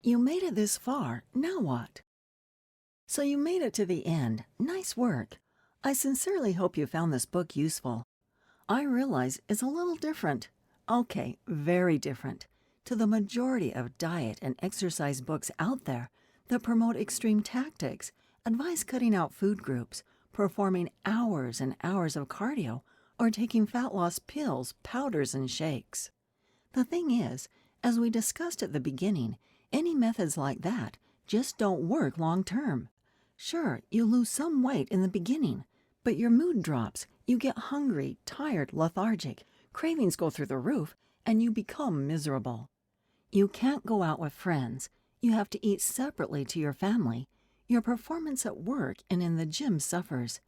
You made it this far, now what? So you made it to the end. Nice work. I sincerely hope you found this book useful. I realize it's a little different. Okay, very different to the majority of diet and exercise books out there that promote extreme tactics, advise cutting out food groups, performing hours and hours of cardio, or taking fat loss pills, powders, and shakes. The thing is, as we discussed at the beginning, any methods like that just don't work long term. Sure, you lose some weight in the beginning, but your mood drops, you get hungry, tired, lethargic, cravings go through the roof, and you become miserable. You can't go out with friends, you have to eat separately to your family, your performance at work and in the gym suffers,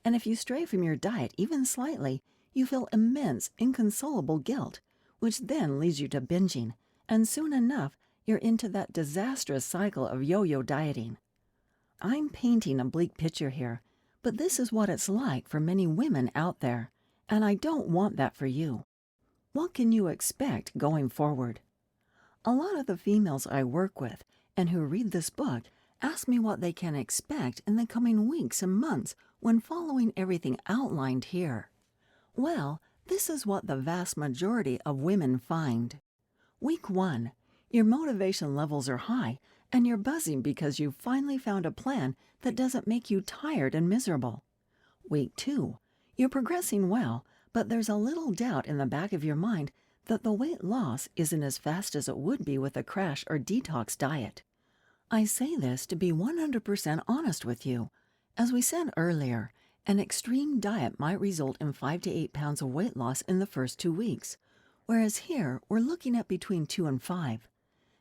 and if you stray from your diet even slightly, you feel immense, inconsolable guilt, which then leads you to binging, and soon enough, you're into that disastrous cycle of yo-yo dieting. I'm painting a bleak picture here, but this is what it's like for many women out there, and I don't want that for you. What can you expect going forward? A lot of the females I work with and who read this book ask me what they can expect in the coming weeks and months when following everything outlined here. Well, this is what the vast majority of women find. Week 1, your motivation levels are high and you're buzzing because you've finally found a plan that doesn't make you tired and miserable. Week 2, you're progressing well, but there's a little doubt in the back of your mind that the weight loss isn't as fast as it would be with a crash or detox diet. I say this to be 100% honest with you. As we said earlier, an extreme diet might result in 5 to 8 pounds of weight loss in the first 2 weeks, whereas here we're looking at between 2 and 5.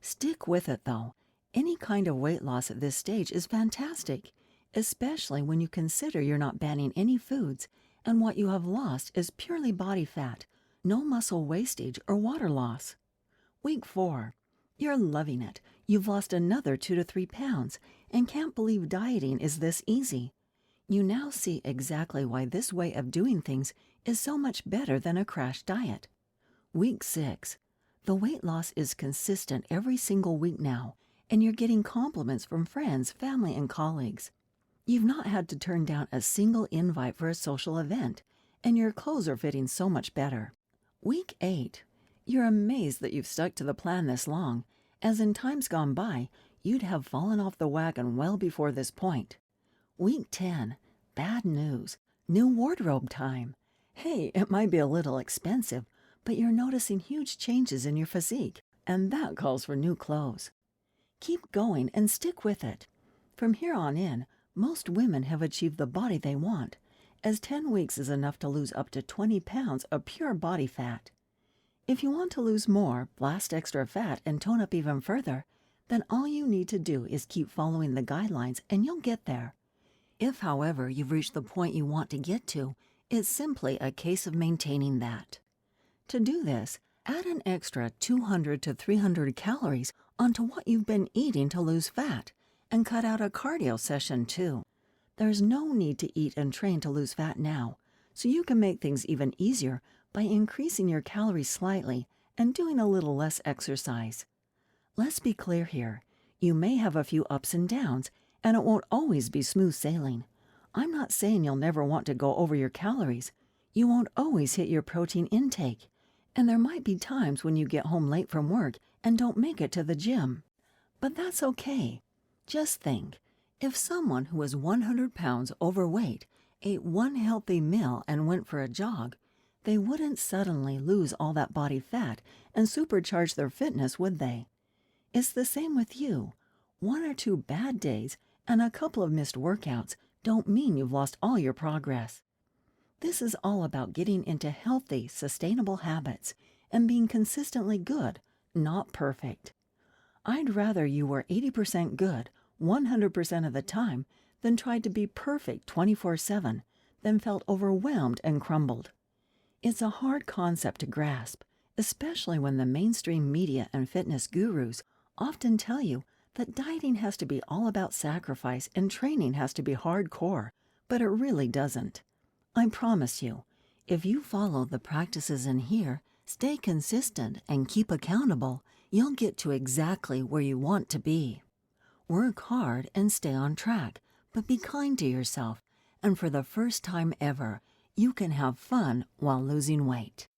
Stick with it though. Any kind of weight loss at this stage is fantastic, especially when you consider you're not banning any foods and what you have lost is purely body fat, no muscle wastage or water loss. Week 4. You're loving it. You've lost another 2 to 3 pounds and can't believe dieting is this easy. You now see exactly why this way of doing things is so much better than a crash diet. Week 6. The weight loss is consistent every single week now, and you're getting compliments from friends, family, and colleagues. You've not had to turn down a single invite for a social event, and your clothes are fitting so much better. Week 8. You're amazed that you've stuck to the plan this long, as in times gone by, you'd have fallen off the wagon well before this point. Week 10. Bad news. New wardrobe time. Hey, it might be a little expensive, but you're noticing huge changes in your physique, and that calls for new clothes. Keep going and stick with it. From here on in, most women have achieved the body they want, as 10 weeks is enough to lose up to 20 pounds of pure body fat. If you want to lose more, blast extra fat, and tone up even further, then all you need to do is keep following the guidelines and you'll get there. If, however, you've reached the point you want to get to, it's simply a case of maintaining that. To do this, add an extra 200 to 300 calories onto what you've been eating to lose fat, and cut out a cardio session too. There's no need to eat and train to lose fat now, so you can make things even easier by increasing your calories slightly and doing a little less exercise. Let's be clear here. You may have a few ups and downs, and it won't always be smooth sailing. I'm not saying you'll never want to go over your calories. You won't always hit your protein intake, and there might be times when you get home late from work and don't make it to the gym. But that's okay. Just think, if someone who was 100 pounds overweight ate one healthy meal and went for a jog, they wouldn't suddenly lose all that body fat and supercharge their fitness, would they? It's the same with you. 1 or 2 bad days and a couple of missed workouts don't mean you've lost all your progress. This is all about getting into healthy, sustainable habits and being consistently good, not perfect. I'd rather you were 80% good 100% of the time than tried to be perfect 24/7, then felt overwhelmed and crumbled. It's a hard concept to grasp, especially when the mainstream media and fitness gurus often tell you that dieting has to be all about sacrifice and training has to be hardcore, but it really doesn't. I promise you, if you follow the practices in here, stay consistent, and keep accountable, you'll get to exactly where you want to be. Work hard and stay on track, but be kind to yourself, and for the first time ever, you can have fun while losing weight.